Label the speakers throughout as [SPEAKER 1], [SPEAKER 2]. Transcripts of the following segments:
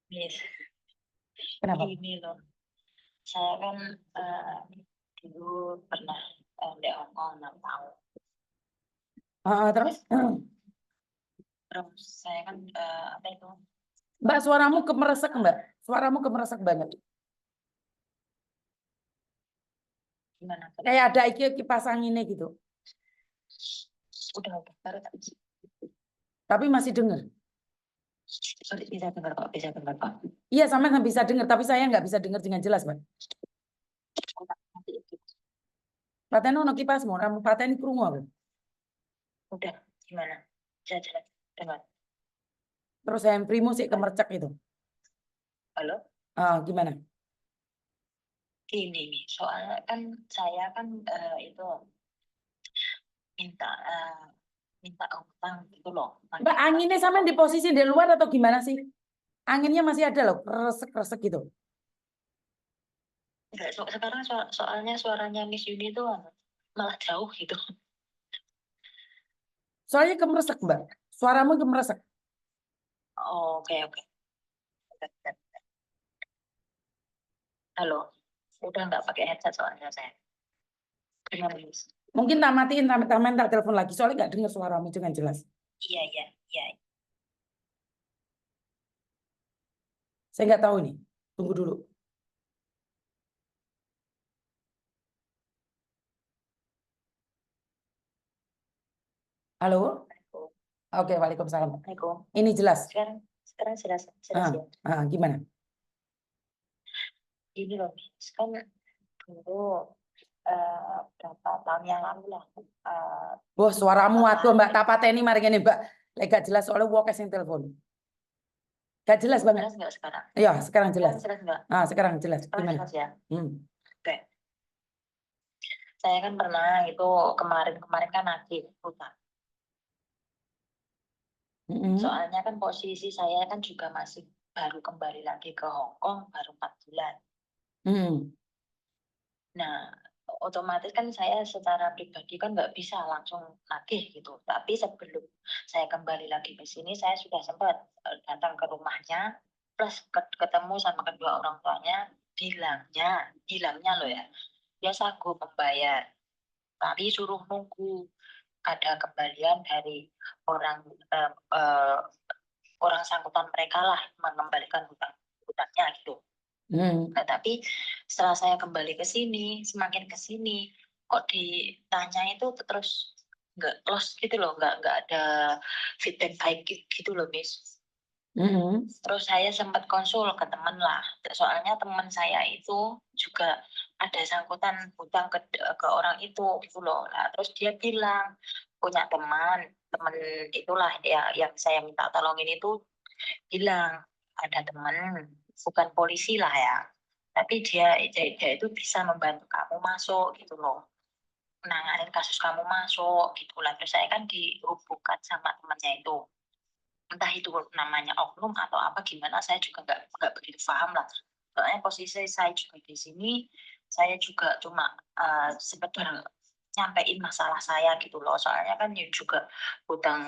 [SPEAKER 1] Miss,
[SPEAKER 2] Kenapa?
[SPEAKER 1] ini loh, saya kan dulu pernah di Hong Kong 6 tahun.
[SPEAKER 2] Terus,
[SPEAKER 1] Terus saya kan apa itu?
[SPEAKER 2] Mbak, suaramu kemeresek, Mbak. Suaramu kemeresek banget.
[SPEAKER 1] Gimana?
[SPEAKER 2] Kayak ada kipas anginnya gitu.
[SPEAKER 1] Udah taruh tak?
[SPEAKER 2] Tapi masih dengar.
[SPEAKER 1] Sorry, bisa dengar kok, bisa dengar kok.
[SPEAKER 2] Iya, sama bisa dengar, tapi saya nggak bisa dengar dengan jelas, Mbak.
[SPEAKER 1] Nanti itu.
[SPEAKER 2] Paten ono kipasmu, kamu paten krungu apa?
[SPEAKER 1] Udah, gimana? Bisa jelas dengar.
[SPEAKER 2] Terus yang primu sih kemercek itu.
[SPEAKER 1] Halo?
[SPEAKER 2] Gimana?
[SPEAKER 1] Ini nih, soalnya kan saya kan itu minta minta utang gitu loh.
[SPEAKER 2] Mbak, anginnya sama di posisi di luar atau gimana sih? Anginnya masih ada loh, kresek-kresek gitu.
[SPEAKER 1] Enggak, sekarang soalnya suaranya Miss Yuni itu malah jauh gitu.
[SPEAKER 2] Soalnya kemeresek, Mbak. Suaramu kemeresek.
[SPEAKER 1] Oh, oke, oke. Halo, udah nggak pakai headset soalnya saya. Gimana, Miss?
[SPEAKER 2] Mungkin tak matiin, tak main, tak telepon lagi. Soalnya nggak dengar suaramu dengan jelas.
[SPEAKER 1] Iya, iya, iya.
[SPEAKER 2] Saya nggak tahu nih. Tunggu dulu. Halo? Oke, waalaikumsalam.
[SPEAKER 1] Assalamualaikum.
[SPEAKER 2] Ini jelas.
[SPEAKER 1] Sekarang jelas, jelas ya.
[SPEAKER 2] Gimana?
[SPEAKER 1] Ini loh, Miss, kan dulu berapa tahun yang lalu lah.
[SPEAKER 2] Wah, suaramu
[SPEAKER 1] Papa,
[SPEAKER 2] atuh, Mbak. Tak pateni mari ngene, Mbak. Lek gak jelas soalnya wong sing telepon. Gak jelas banget.
[SPEAKER 1] jelas nggak sekarang?
[SPEAKER 2] Iya, sekarang jelas.
[SPEAKER 1] Jelas nggak?
[SPEAKER 2] Sekarang jelas.
[SPEAKER 1] Sekarang
[SPEAKER 2] Gimana?
[SPEAKER 1] jelas ya. Oke. Saya kan pernah itu kemarin kan nagih utang. Soalnya kan posisi saya kan juga masih baru kembali lagi ke Hong Kong baru 4 bulan. Nah, otomatis kan saya secara pribadi kan nggak bisa langsung nagih gitu. Tapi sebelum saya kembali lagi ke sini, saya sudah sempat datang ke rumahnya, plus ketemu sama kedua orang tuanya, bilangnya loh ya, dia sanggup membayar. Tapi suruh nunggu ada kembalian dari orang eh, eh, orang sangkutan mereka lah mengembalikan hutangnya gitu. Nah, tapi setelah saya kembali ke sini, semakin ke sini, kok ditanya itu terus nggak close gitu loh, nggak ada feedback baik gitu loh, Miss. Terus saya sempat konsul ke teman lah, soalnya teman saya itu juga ada sangkutan hutang ke orang itu gitu loh. Nah, terus dia bilang punya teman itulah ya yang saya minta tolongin itu bilang ada teman bukan polisi lah ya, tapi dia itu bisa membantu kamu masuk gitu loh, menanganin kasus kamu masuk gitu lah. Terus saya kan dihubungkan sama temannya itu, entah itu namanya oknum atau apa gimana, saya juga nggak begitu paham lah. Soalnya posisi saya juga di sini, saya juga cuma sekedar nyampein masalah saya gitu loh. Soalnya kan ya juga hutang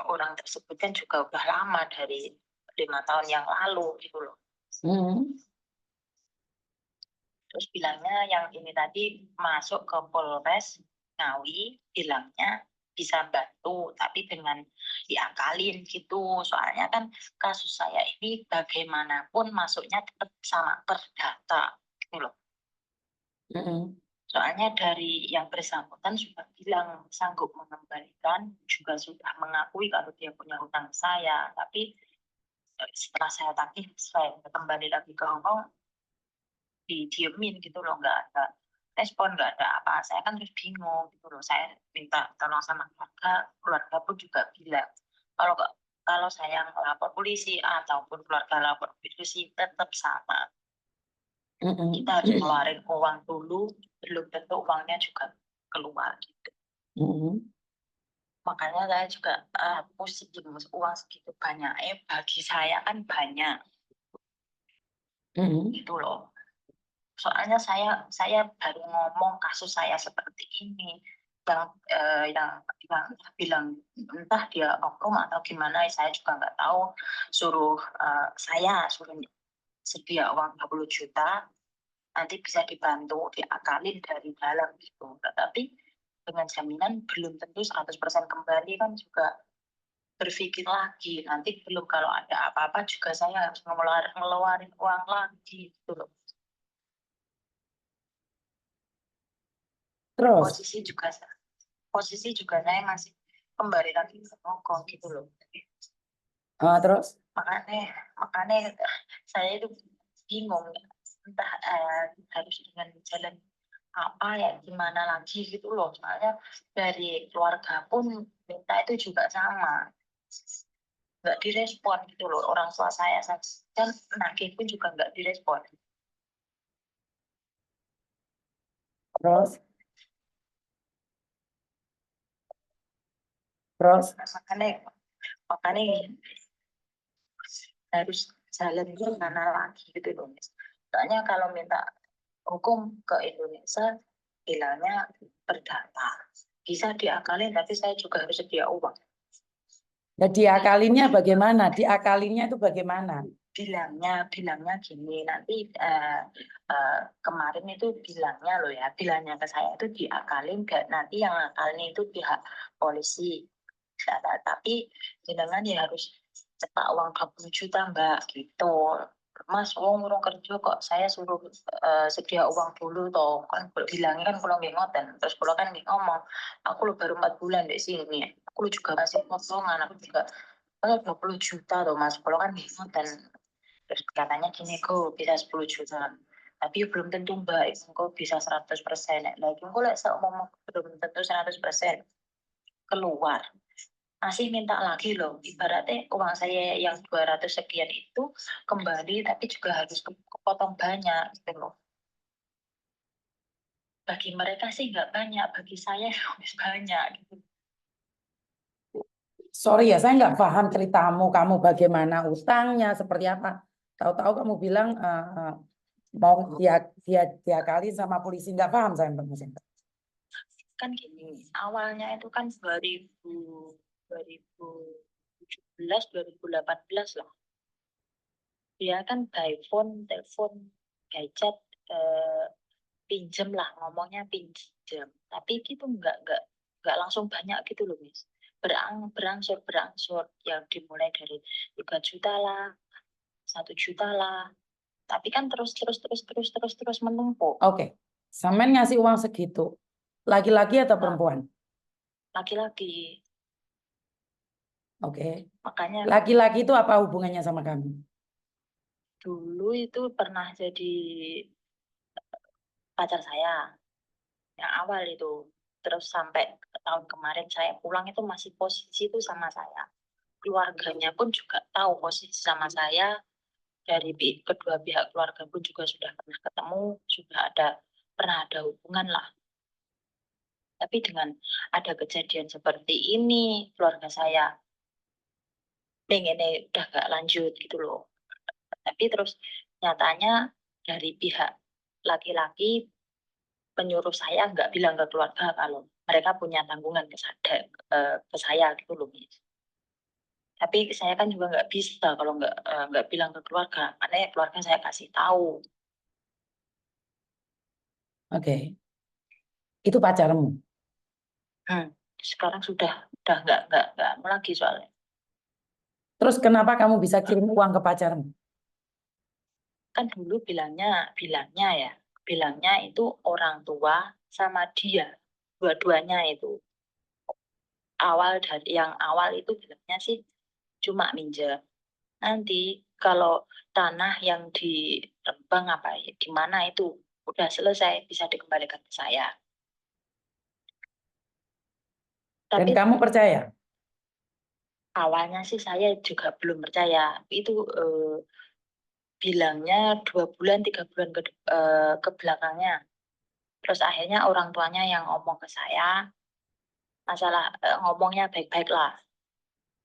[SPEAKER 1] orang tersebut kan juga udah lama dari 5 tahun yang lalu gitu loh. Terus bilangnya yang ini tadi masuk ke Polres Ngawi, bilangnya bisa bantu, tapi dengan diakalin gitu. Soalnya kan kasus saya ini bagaimanapun masuknya tetap sama perdata gitu loh. Soalnya dari yang bersangkutan sudah bilang sanggup mengembalikan, juga sudah mengakui kalau dia punya hutang saya. Tapi setelah saya tagih, saya kembali lagi ke Hong Kong, didiemin gitu loh, nggak ada respon, nggak ada apa. Saya kan terus bingung gitu loh. Saya minta tolong sama keluarga pun juga bilang kalau kalau saya lapor polisi ataupun keluarga lapor polisi tetap sama. Kita harus keluarin uang dulu, belum tentu uangnya juga keluar gitu. Makanya saya juga pusing uang segitu banyak. Bagi saya kan banyak gitu loh. Soalnya saya baru ngomong kasus saya seperti ini, yang bilang entah dia oknum atau gimana, saya juga nggak tahu. Saya suruh sedia uang 20 juta, nanti bisa dibantu diakalin dari dalam gitu. Tetapi dengan jaminan belum tentu 100% kembali, kan juga berpikir lagi, nanti belum kalau ada apa-apa juga saya harus ngeluarin uang lagi gitu loh.
[SPEAKER 2] Terus,
[SPEAKER 1] Posisi juga saya masih kembali lagi ke Hongkong gitu loh.
[SPEAKER 2] terus
[SPEAKER 1] Makanya saya itu bingung, entah harus dengan jalan apa ya, gimana lagi gitu loh. Soalnya dari keluarga pun minta itu juga sama, nggak direspon gitu loh. Orang tua saya dan nagih pun juga nggak direspon.
[SPEAKER 2] terus terus
[SPEAKER 1] Makanya harus jalan gimana lagi gitu loh. Soalnya kalau minta hukum ke Indonesia bilangnya perdata, bisa diakalin, tapi saya juga harus sedia uang.
[SPEAKER 2] ya diakalinnya bagaimana? Diakalinnya itu bagaimana?
[SPEAKER 1] Bilangnya gini, nanti kemarin itu bilangnya ke saya itu diakalin, nanti yang ngakalin itu pihak polisi. Tapi jenengan ya harus cetak uang 20 juta mbak gitu. Mas, urung kerja kok saya suruh sedia uang dulu toh, kan bilangnya kan kalau nggak ngoten. Terus kalau kan nggak ngomong, aku lo baru 4 bulan di sini, aku juga masih kosongan, aku juga 20 juta tuh mas, kalau kan nggak ngoten. Terus katanya gini, kok bisa 10 juta. Tapi belum tentu mbak, kok bisa 100%. Lagi kok lek ngomong belum tentu 100% keluar. Masih minta lagi loh. Ibaratnya uang saya yang 200 sekian itu kembali, tapi juga harus kepotong banyak gitu loh. Bagi mereka sih nggak banyak, bagi saya harus banyak gitu.
[SPEAKER 2] Sorry ya, saya nggak paham ceritamu. Kamu bagaimana utangnya, seperti apa? Tahu-tahu kamu bilang mau diakali sama polisi. Nggak paham saya, Mbak Musin.
[SPEAKER 1] Kan gini, awalnya itu kan 2017, 2018 lah. Dia kan by phone, telepon, by chat, pinjem lah, ngomongnya pinjem. Tapi gitu nggak langsung banyak gitu loh, Miss. Berangsur yang dimulai dari 3 juta lah, 1 juta lah. Tapi kan terus menumpuk.
[SPEAKER 2] Oke, Samen ngasih uang segitu. Laki-laki atau
[SPEAKER 1] Nah,
[SPEAKER 2] perempuan?
[SPEAKER 1] laki-laki.
[SPEAKER 2] Oke.
[SPEAKER 1] Makanya
[SPEAKER 2] Laki-laki itu apa hubungannya sama kamu?
[SPEAKER 1] dulu itu pernah jadi pacar saya yang awal itu. Terus sampai tahun kemarin saya pulang itu masih posisi itu sama saya. Keluarganya pun juga tahu posisi sama saya. Dari kedua pihak keluarga pun juga sudah pernah ketemu, pernah ada hubungan lah. Tapi dengan ada kejadian seperti ini, keluarga saya pengennya udah gak lanjut gitu loh. Tapi terus nyatanya dari pihak laki-laki penyuruh saya nggak bilang ke keluarga kalau mereka punya tanggungan ke saya gitu loh, Miss. Tapi saya kan juga nggak bisa kalau nggak bilang ke keluarga, makanya keluarga saya kasih tahu.
[SPEAKER 2] Oke. Itu pacarmu.
[SPEAKER 1] Hmm, sekarang sudah nggak anu lagi soalnya.
[SPEAKER 2] Terus kenapa kamu bisa kirim uang ke pacarmu?
[SPEAKER 1] Kan dulu bilangnya itu orang tua sama dia, dua-duanya itu. Yang awal itu bilangnya sih cuma minjem. Nanti kalau tanah yang di Rembang apa ya, di mana itu udah selesai bisa dikembalikan ke saya.
[SPEAKER 2] Dan
[SPEAKER 1] Tapi
[SPEAKER 2] kamu percaya?
[SPEAKER 1] awalnya sih saya juga belum percaya. Itu bilangnya 2 bulan 3 bulan ke belakangnya. Terus akhirnya orang tuanya yang ngomong ke saya, masalah ngomongnya baik-baik lah.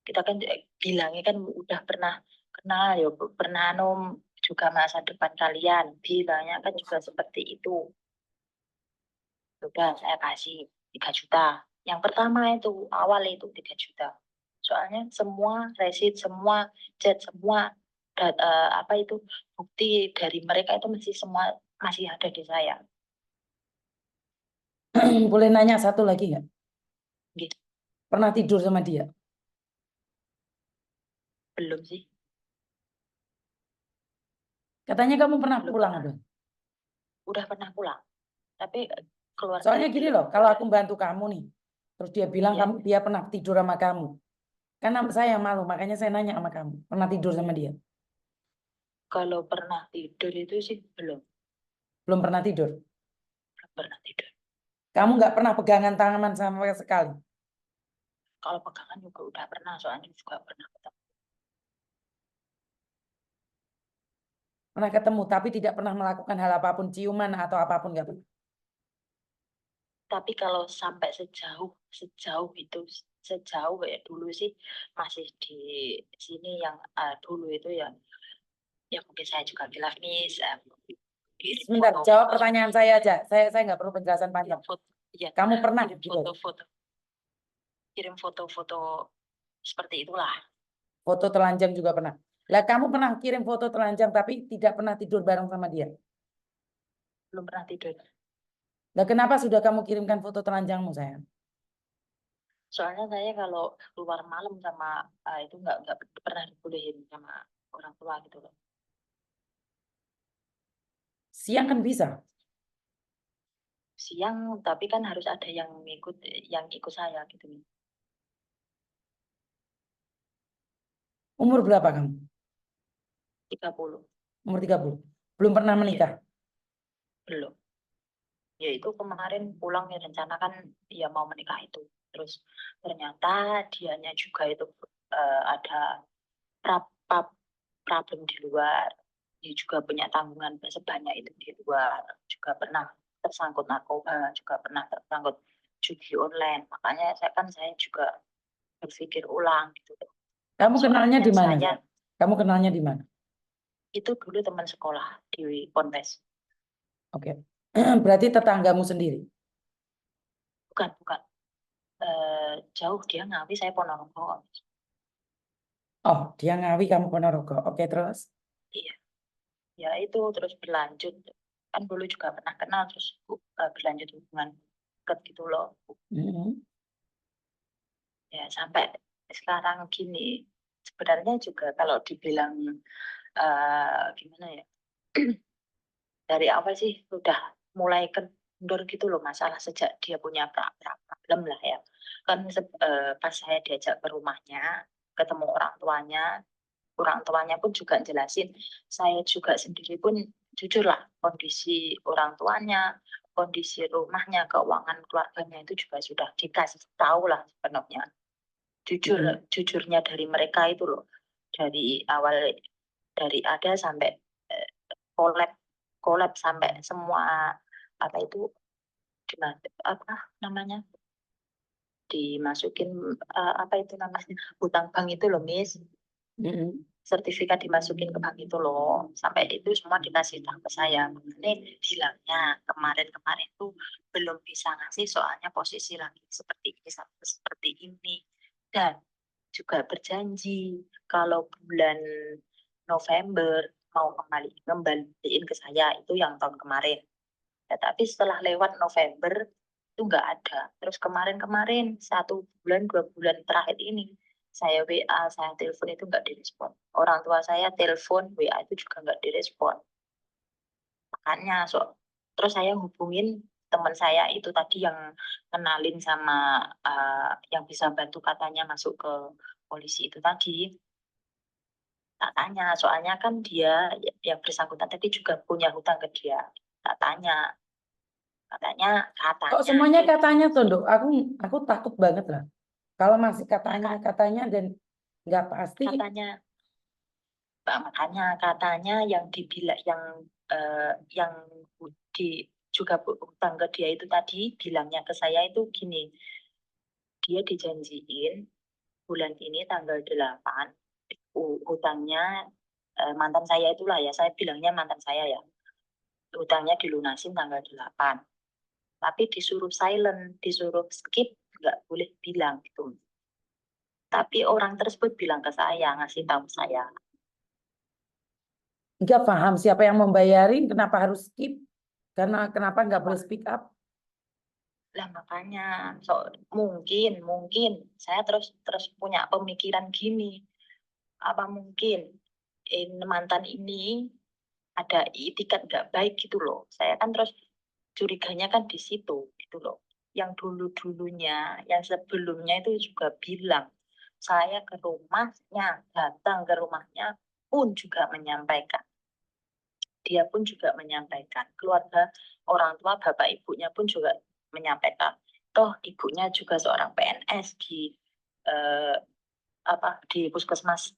[SPEAKER 1] Kita kan bilangnya kan udah pernah kenal ya, pernah juga masa depan kalian. Bilangnya kan juga seperti itu. Udah saya kasih. 3 juta. Yang pertama itu awal itu 3 juta. Soalnya semua resit, semua chat, semua apa itu bukti dari mereka itu masih ada di saya.
[SPEAKER 2] Boleh nanya satu lagi nggak?
[SPEAKER 1] Gitu.
[SPEAKER 2] Pernah tidur sama dia?
[SPEAKER 1] Belum sih,
[SPEAKER 2] Katanya kamu pernah
[SPEAKER 1] belum
[SPEAKER 2] pulang
[SPEAKER 1] pernah.
[SPEAKER 2] ada.
[SPEAKER 1] Udah pernah pulang, tapi keluarga
[SPEAKER 2] Soalnya gini
[SPEAKER 1] belum
[SPEAKER 2] loh, kalau
[SPEAKER 1] boleh.
[SPEAKER 2] aku bantu kamu nih, terus dia bilang
[SPEAKER 1] Ya,
[SPEAKER 2] dia pernah tidur sama kamu. Karena saya yang malu, makanya saya nanya sama kamu. Pernah tidur sama dia?
[SPEAKER 1] kalau pernah tidur itu sih
[SPEAKER 2] Belum pernah tidur.
[SPEAKER 1] belum pernah tidur.
[SPEAKER 2] Kamu nggak pernah pegangan tangan sama sekali.
[SPEAKER 1] Kalau pegangan juga udah pernah, soalnya juga pernah ketemu.
[SPEAKER 2] Pernah ketemu, tapi tidak pernah melakukan hal apapun, ciuman atau apapun nggak pernah.
[SPEAKER 1] Tapi kalau sampai sejauh itu, sejauh kayak dulu sih masih di sini yang dulu itu ya mungkin saya juga bilang nih, kirim
[SPEAKER 2] Sebentar, jawab
[SPEAKER 1] foto-foto
[SPEAKER 2] pertanyaan
[SPEAKER 1] seperti
[SPEAKER 2] saya aja. Saya nggak perlu penjelasan panjang.
[SPEAKER 1] kirim foto, ya
[SPEAKER 2] Kamu pernah
[SPEAKER 1] kirim
[SPEAKER 2] gitu,
[SPEAKER 1] foto-foto, kirim foto-foto seperti itulah.
[SPEAKER 2] foto telanjang juga pernah. Lah kamu pernah kirim foto telanjang tapi tidak pernah tidur bareng sama dia.
[SPEAKER 1] Belum pernah tidur.
[SPEAKER 2] Lah kenapa sudah kamu kirimkan foto telanjangmu sayang?
[SPEAKER 1] Soalnya saya kalau keluar malam sama itu nggak pernah dibolehin sama orang tua gitu loh.
[SPEAKER 2] Siang kan bisa.
[SPEAKER 1] Siang tapi kan harus ada yang ikut saya gitu nih.
[SPEAKER 2] Umur berapa kamu?
[SPEAKER 1] 30.
[SPEAKER 2] Umur 30. Belum pernah
[SPEAKER 1] Iya,
[SPEAKER 2] menikah.
[SPEAKER 1] belum. Ya itu kemarin pulang ya rencana kan ya mau menikah itu. Terus ternyata dianya juga itu ada pra- problem di luar. Dia juga punya tanggungan sebanyak itu di luar. Juga pernah tersangkut narkoba, juga pernah tersangkut judi online. Makanya saya juga berpikir ulang gitu.
[SPEAKER 2] Kamu kenalnya
[SPEAKER 1] Soalnya
[SPEAKER 2] di mana,
[SPEAKER 1] saya
[SPEAKER 2] sayang? Kamu kenalnya di mana?
[SPEAKER 1] itu dulu teman sekolah di Ponpes.
[SPEAKER 2] Oke. Berarti tetanggamu sendiri.
[SPEAKER 1] Bukan. Jauh dia Ngawi, saya Ponorogo.
[SPEAKER 2] Oh, dia Ngawi, kamu Ponorogo. Oke, terus?
[SPEAKER 1] Iya, ya itu terus berlanjut. Kan dulu juga pernah kenal, terus berlanjut hubungan deket gitu loh.
[SPEAKER 2] Mm-mm.
[SPEAKER 1] Ya sampai sekarang gini. Sebenarnya juga kalau dibilang gimana ya, dari awal sih udah mulai kendor gitu loh masalah sejak dia punya problem lah ya. Kan pas saya diajak ke rumahnya, ketemu orang tuanya pun juga jelasin, saya juga sendiri pun jujur lah kondisi orang tuanya, kondisi rumahnya, keuangan keluarganya itu juga sudah dikasih tahu lah sepenuhnya.
[SPEAKER 2] Mm-mm.
[SPEAKER 1] Jujurnya dari mereka itu loh, dari awal, dari ada sampai eh, collab collab sampai semua apa itu apa namanya dimasukin apa itu namanya hutang bank itu loh Miss,
[SPEAKER 2] Mm-mm.
[SPEAKER 1] sertifikat dimasukin ke bank itu loh, sampai itu semua dikasih tahu ke saya. Ini bilangnya kemarin tuh belum bisa ngasih soalnya posisi lagi seperti ini, dan juga berjanji kalau bulan November mau kembaliin ke saya itu yang tahun kemarin. Ya, tapi setelah lewat November itu nggak ada. Terus kemarin-kemarin 1 bulan 2 bulan terakhir ini saya WA, saya telepon itu nggak direspon. Orang tua saya telepon, WA itu juga nggak direspon. Makanya terus saya hubungin teman saya itu tadi yang kenalin sama yang bisa bantu katanya masuk ke polisi itu tadi. Tak tanya, soalnya kan dia yang bersangkutan tadi juga punya hutang ke dia. Tak tanya, katanya
[SPEAKER 2] Kok
[SPEAKER 1] katanya
[SPEAKER 2] semuanya
[SPEAKER 1] gini
[SPEAKER 2] katanya tuh, Dok? Aku takut banget lah. Kalau masih
[SPEAKER 1] ya kak,
[SPEAKER 2] katanya dan nggak pasti.
[SPEAKER 1] katanya makanya katanya yang dibilang yang di juga hutang ke dia itu tadi bilangnya ke saya itu gini, dia dijanjiin bulan ini tanggal 8 hutangnya mantan saya itulah ya, saya bilangnya mantan saya ya, hutangnya dilunasin tanggal 8. tapi disuruh silent, disuruh skip, nggak boleh bilang gitu. Tapi orang tersebut bilang ke saya, ngasih tahu saya.
[SPEAKER 2] Nggak paham siapa yang membayarin, kenapa harus skip? Karena kenapa nggak boleh speak up?
[SPEAKER 1] Lah makanya, mungkin saya terus punya pemikiran gini, apa mungkin mantan ini ada itikat nggak baik gitu loh. Saya kan terus curiganya kan di situ gitu loh. Yang dulu-dulunya, yang sebelumnya itu juga bilang, saya ke rumahnya, datang ke rumahnya pun juga menyampaikan. Dia pun juga menyampaikan. Keluarga, orang tua, bapak ibunya pun juga menyampaikan. Toh ibunya juga seorang PNS eh, di puskesmas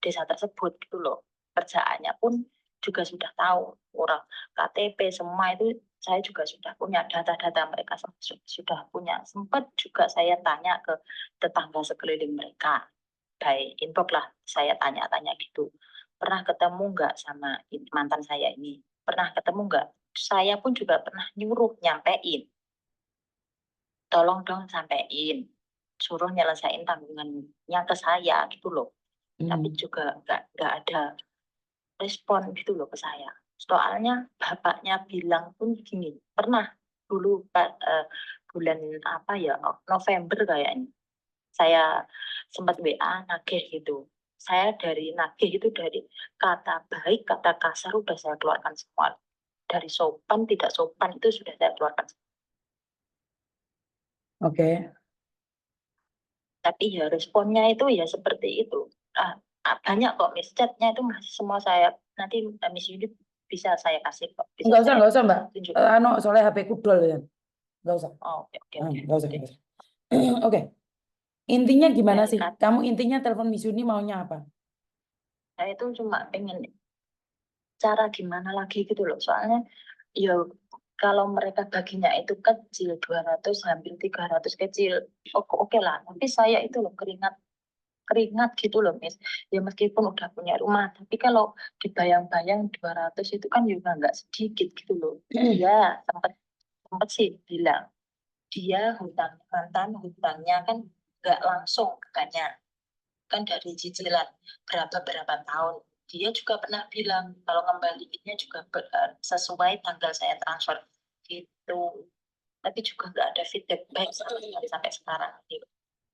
[SPEAKER 1] desa tersebut gitu loh. Kerjaannya pun juga sudah tahu, orang KTP semua itu saya juga sudah punya data-data mereka, sudah punya. Sempat juga saya tanya ke tetangga sekeliling mereka, by inbox lah saya tanya-tanya gitu. Pernah ketemu nggak sama mantan saya ini? Pernah ketemu nggak? Saya pun juga pernah nyuruh nyampein, tolong dong sampein, suruh nyelesain tanggungannya ke saya gitu loh. Tapi juga nggak ada respon gitu loh ke saya. Soalnya bapaknya bilang pun gini, pernah dulu bulan apa ya, November kayaknya, saya sempat WA nagih gitu. Saya dari nagih itu, dari kata baik, kata kasar udah saya keluarkan semua. Dari sopan, tidak sopan itu sudah saya keluarkan.
[SPEAKER 2] Oke.
[SPEAKER 1] Tapi ya responnya itu ya seperti itu. Banyak kok Miss, chatnya itu masih semua saya, nanti Miss Yudi bisa saya kasih kok, bisa saya
[SPEAKER 2] Nggak usah Mbak.
[SPEAKER 1] tunjuk.
[SPEAKER 2] Soalnya HP ku dol ya. Nggak usah.
[SPEAKER 1] Oh, oke oke
[SPEAKER 2] Ah,
[SPEAKER 1] oke.
[SPEAKER 2] nggak usah. Nggak usah. Oke. Intinya gimana
[SPEAKER 1] Dari
[SPEAKER 2] sih?
[SPEAKER 1] kata
[SPEAKER 2] Kamu intinya telepon Miss Yuni maunya apa?
[SPEAKER 1] saya itu cuma pengen cara gimana lagi gitu loh. Soalnya ya kalau mereka baginya itu kecil 200 hampir 300 kecil, oke oke lah. Tapi saya itu loh keringat keringat gitu loh Miss. Ya meskipun udah punya rumah, tapi kalau dibayang-bayang 200 itu kan juga nggak sedikit gitu loh. Dia sempat sempat sih bilang dia hutang mantan hutangnya kan nggak langsung katanya, kan dari cicilan berapa berapa tahun. Dia juga pernah bilang kalau ngembaliinnya juga sesuai tanggal saya transfer gitu. Tapi juga nggak ada feedback baik sampai sekarang.